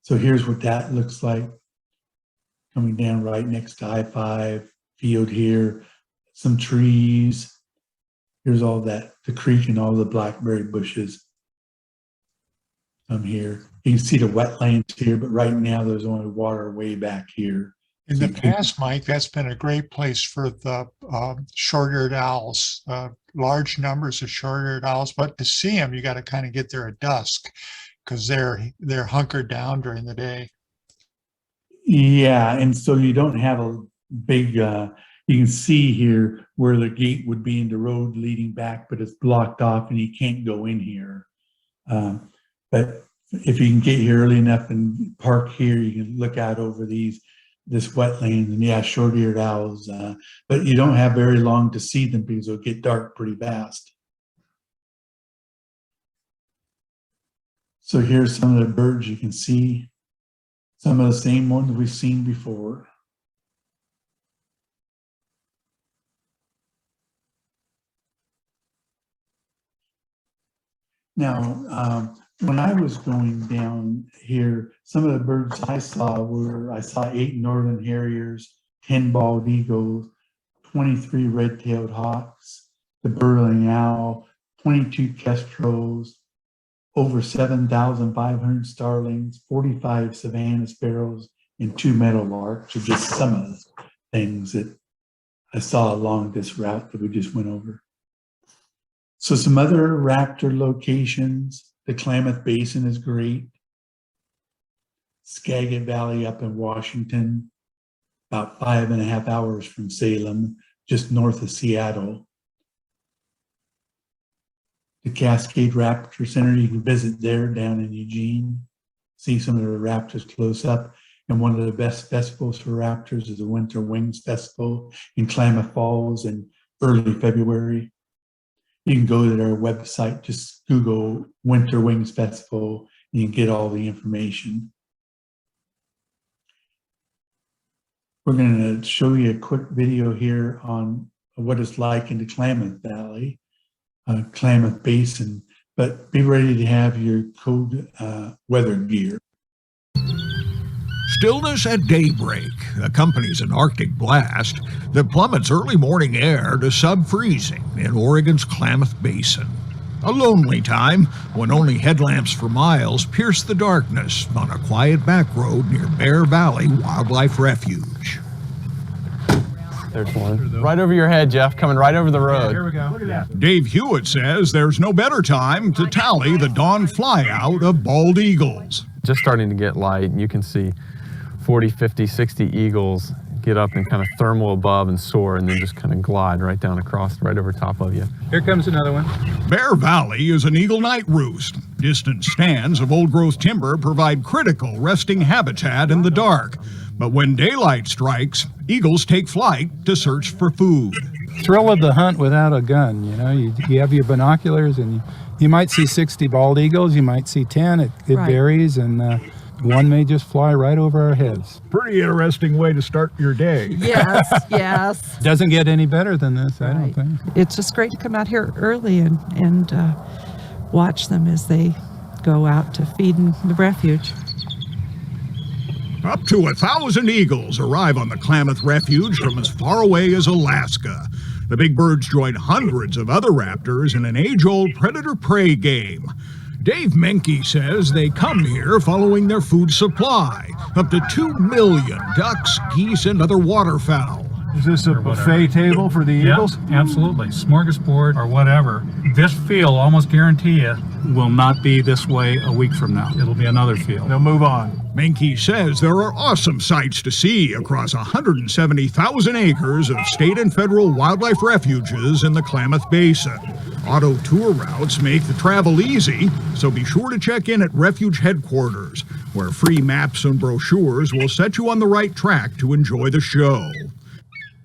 So here's what that looks like. Coming down right next to I-5, field here, some trees. Here's all that, the creek and all the blackberry bushes. Here. You can see the wetlands here, but right now there's only water way back here. In the past, Mike, that's been a great place for the short-eared owls, large numbers of short-eared owls. But to see them, you got to kind of get there at dusk because they're hunkered down during the day. Yeah, and so you don't have a big, you can see here where the gate would be in the road leading back, but it's blocked off and you can't go in here. But if you can get here early enough and park here, you can look out over this wetland, and yeah, short-eared owls. But you don't have very long to see them because it'll get dark pretty fast. So here's some of the birds you can see. Some of the same ones we've seen before. Now, when I was going down here, some of the birds I saw 8 northern harriers, 10 bald eagles, 23 red-tailed hawks, the burrowing owl, 22 kestrels, over 7,500 starlings, 45 Savannah sparrows, and 2 meadowlarks are just some of the things that I saw along this route that we just went over. So some other raptor locations, the Klamath Basin is great. Skagit Valley up in Washington, about 5.5 hours from Salem, just north of Seattle. The Cascade Raptor Center, you can visit there down in Eugene, see some of the raptors close up. And one of the best festivals for raptors is the Winter Wings Festival in Klamath Falls in early February. You can go to their website, just Google Winter Wings Festival, and you can get all the information. We're going to show you a quick video here on what it's like in the Klamath Valley, Klamath Basin, but be ready to have your cold weather gear. Stillness at daybreak accompanies an Arctic blast that plummets early morning air to sub-freezing in Oregon's Klamath Basin. A lonely time when only headlamps for miles pierce the darkness on a quiet back road near Bear Valley Wildlife Refuge. There's one. Right over your head, Jeff, coming right over the road. Here we go. Look at that. Dave Hewitt says there's no better time to tally the dawn flyout of bald eagles. Just starting to get light, and you can see 40, 50, 60 eagles get up and kind of thermal above and soar, and then just kind of glide right down across, right over top of you. Here comes another one. Bear Valley is an eagle night roost. Distant stands of old-growth timber provide critical resting habitat in the dark. But when daylight strikes, eagles take flight to search for food. Thrill of the hunt without a gun, you know, you have your binoculars and you might see 60 bald eagles, you might see 10, it Right. varies, and one may just fly right over our heads. Pretty interesting way to start your day. Yes, yes. Doesn't get any better than this, I don't Right. think. It's just great to come out here early and watch them as they go out to feed in the refuge. Up to 1,000 eagles arrive on the Klamath Refuge from as far away as Alaska. The big birds join hundreds of other raptors in an age-old predator-prey game. Dave Menke says they come here following their food supply, up to 2 million ducks, geese, and other waterfowl. Is this a buffet table for the eagles? Absolutely. Smorgasbord or whatever. This field, almost guarantee you, will not be this way a week from now. It'll be another field. They'll move on. Menke says there are awesome sights to see across 170,000 acres of state and federal wildlife refuges in the Klamath Basin. Auto tour routes make the travel easy, so be sure to check in at refuge headquarters, where free maps and brochures will set you on the right track to enjoy the show.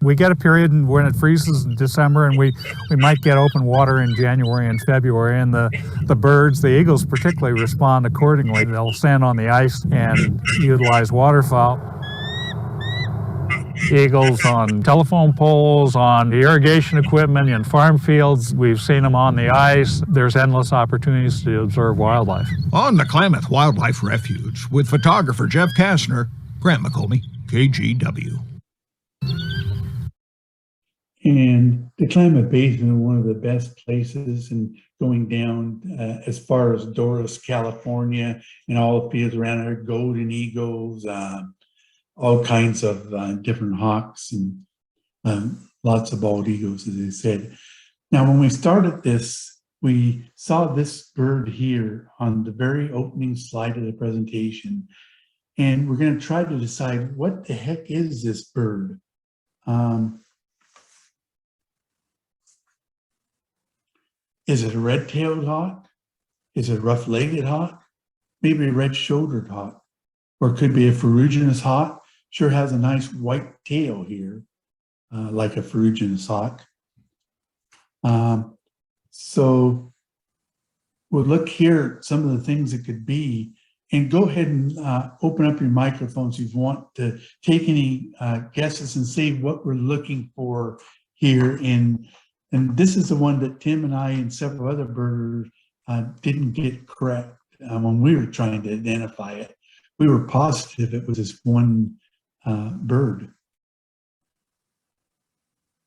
We get a period when it freezes in December, and we might get open water in January and February, and the birds, the eagles particularly, respond accordingly. They'll stand on the ice and utilize waterfowl. Eagles on telephone poles, on irrigation equipment, in farm fields. We've seen them on the ice. There's endless opportunities to observe wildlife. On the Klamath Wildlife Refuge with photographer Jeff Kastner, Grant McColmy, KGW. And the Klamath Basin is one of the best places, and going down as far as Doris, California, and all the fields around there, golden eagles, all kinds of different hawks, and lots of bald eagles, as I said. Now, when we started this, we saw this bird here on the very opening slide of the presentation, and we're going to try to decide what the heck is this bird. Is it a red-tailed hawk? Is it a rough-legged hawk? Maybe a red-shouldered hawk, or it could be a Perugianous hawk. Sure has a nice white tail here, like a Perugianous hawk. So we'll look here at some of the things it could be, and go ahead and open up your microphones if you want to take any guesses and say what we're looking for here. And this is the one that Tim and I and several other birders didn't get correct when we were trying to identify it. We were positive it was this one bird.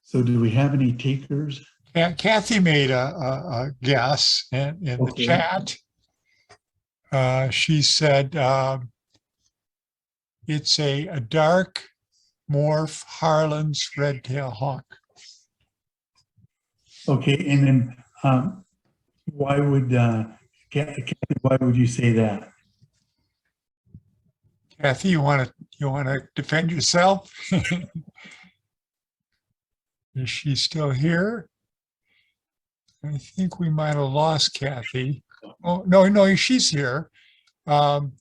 So do we have any takers? Yeah, Kathy made a guess in the chat. She said it's a dark morph Harlan's red-tailed hawk. Okay, and then why would Kathy, why would you say that? Kathy, you want to defend yourself? Is she still here? I think we might have lost Kathy. Oh, no, she's here. I'll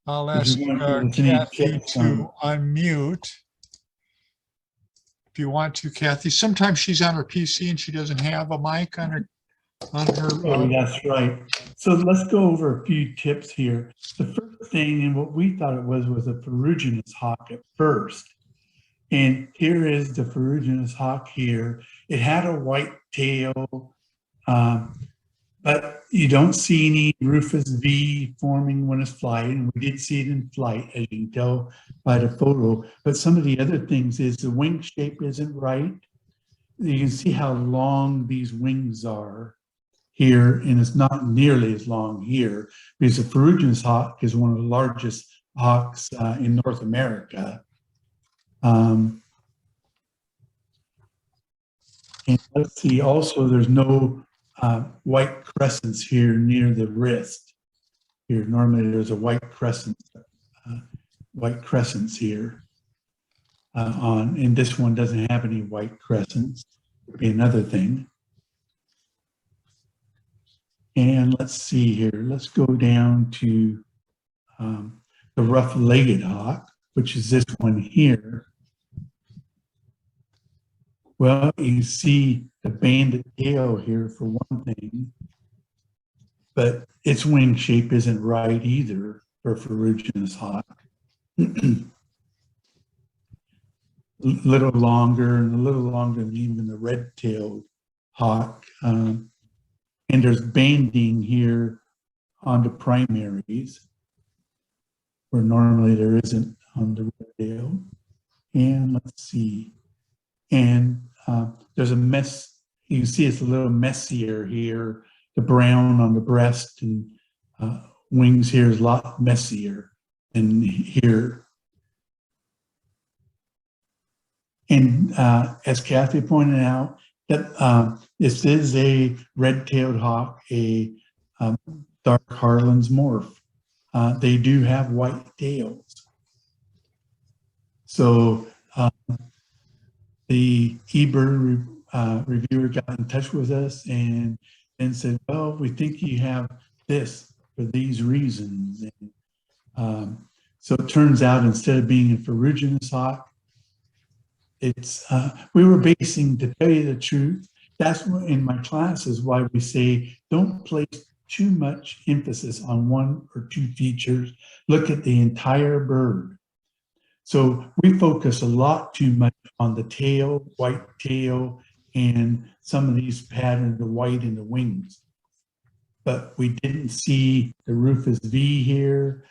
ask Kathy to unmute. If you want to, Kathy. Sometimes she's on her PC and she doesn't have a mic on her. Oh, that's right. So let's go over a few tips here. The first thing, and what we thought it was a Perugianous hawk at first. And here is the Perugianous hawk here. It had a white tail, but you don't see any rufous V forming when it's flying. We did see it in flight, as you can tell by the photo. But some of the other things is the wing shape isn't right. You can see how long these wings are here, and it's not nearly as long here, because the Perugianous hawk is one of the largest hawks in North America. And let's see, also there's no white crescents here near the wrist. Here, normally there's a white crescent white crescents here and this one doesn't have any white crescents. Would be another thing. And let's see here. Let's go down to the rough-legged hawk, which is this one here. Well, you see the banded tail here for one thing, but its wing shape isn't right either for Perugianous hawk. Little longer and a little longer than even the red-tailed hawk. And there's banding here on the primaries, where normally there isn't on the red-tail. And let's see. And there's a mess. You can see it's a little messier here. The brown on the breast and wings here is a lot messier than here. And as Kathy pointed out, that this is a red-tailed hawk, a dark Harlan's morph. They do have white tails. So the eBird reviewer got in touch with us and said, well, we think you have this for these reasons. And, so it turns out instead of being a Perugianous hawk, it's we were basing, to tell you the truth, that's what in my classes why we say don't place too much emphasis on one or two features. Look at the entire bird. So we focus a lot too much on the tail, white tail, and some of these patterns, the white in the wings. But we didn't see the Rufus V here.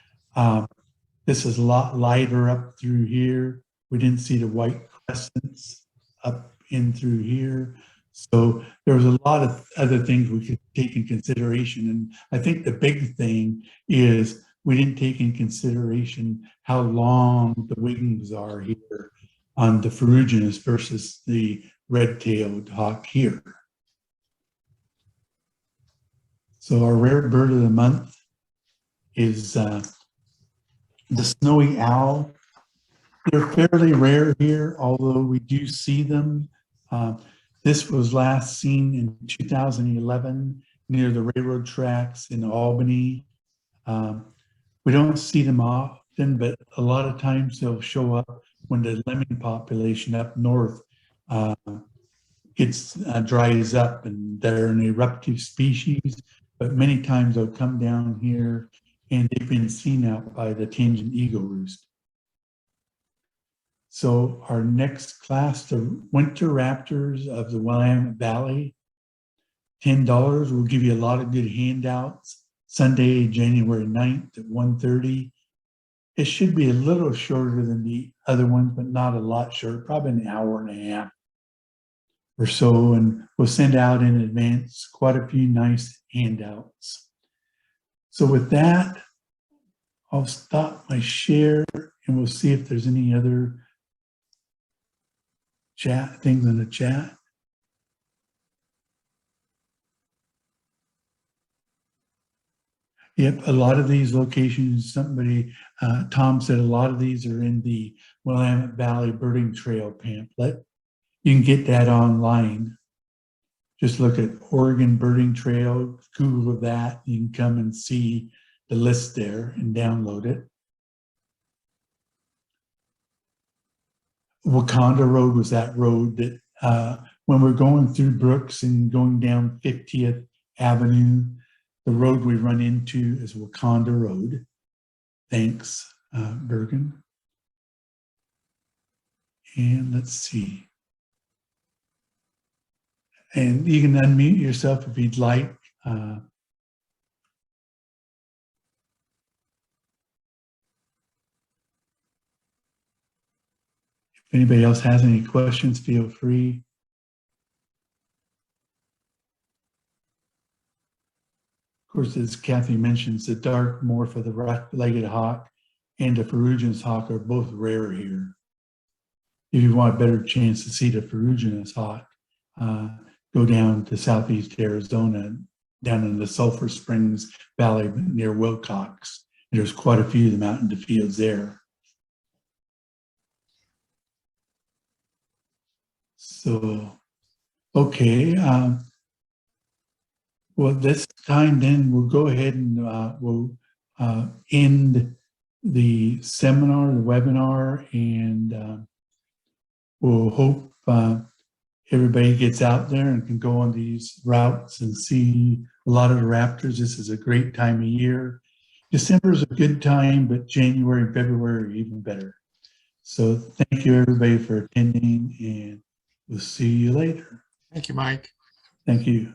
This is a lot lighter up through here. We didn't see the white crescents up in through here. So there was a lot of other things we could take in consideration. And I think the big thing is we didn't take in consideration how long the wings are here on the Perugianous versus the red-tailed hawk here. So our rare bird of the month is the snowy owl. They're fairly rare here, although we do see them. This was last seen in 2011 near the railroad tracks in Albany. We don't see them often, but a lot of times they'll show up when the lemming population up north dries up, and they're an eruptive species, but many times they'll come down here and they've been seen out by the tangent eagle roost. So our next class, the winter raptors of the Willamette Valley, $10. We'll give you a lot of good handouts. Sunday, January 9th at 1:30. It should be a little shorter than the other ones, but not a lot shorter, probably an hour and a half or so. And we'll send out in advance quite a few nice handouts. So with that, I'll stop my share and we'll see if there's any other things in the chat. Yep, a lot of these locations, Tom said a lot of these are in the Willamette Valley Birding Trail pamphlet. You can get that online. Just look at Oregon Birding Trail, Google that, you can come and see the list there and download it. Wakanda Road was that road that when we're going through Brooks and going down 50th Avenue, the road we run into is Wakanda Road. Thanks, Bergen. And let's see. And you can unmute yourself if you'd like. If anybody else has any questions, feel free. Of course, as Kathy mentions, the dark morph of the rough-legged hawk and the Perugianous hawk are both rare here. If you want a better chance to see the Perugianous hawk, go down to southeast Arizona, down in the Sulphur Springs Valley near Wilcox. There's quite a few of them out in the fields there. So, okay. Well, this time then we'll go ahead and we'll end the seminar, the webinar, and we'll hope everybody gets out there and can go on these routes and see a lot of the raptors. This is a great time of year. December is a good time, but January and February are even better. So thank you everybody for attending, and we'll see you later. Thank you, Mike. Thank you.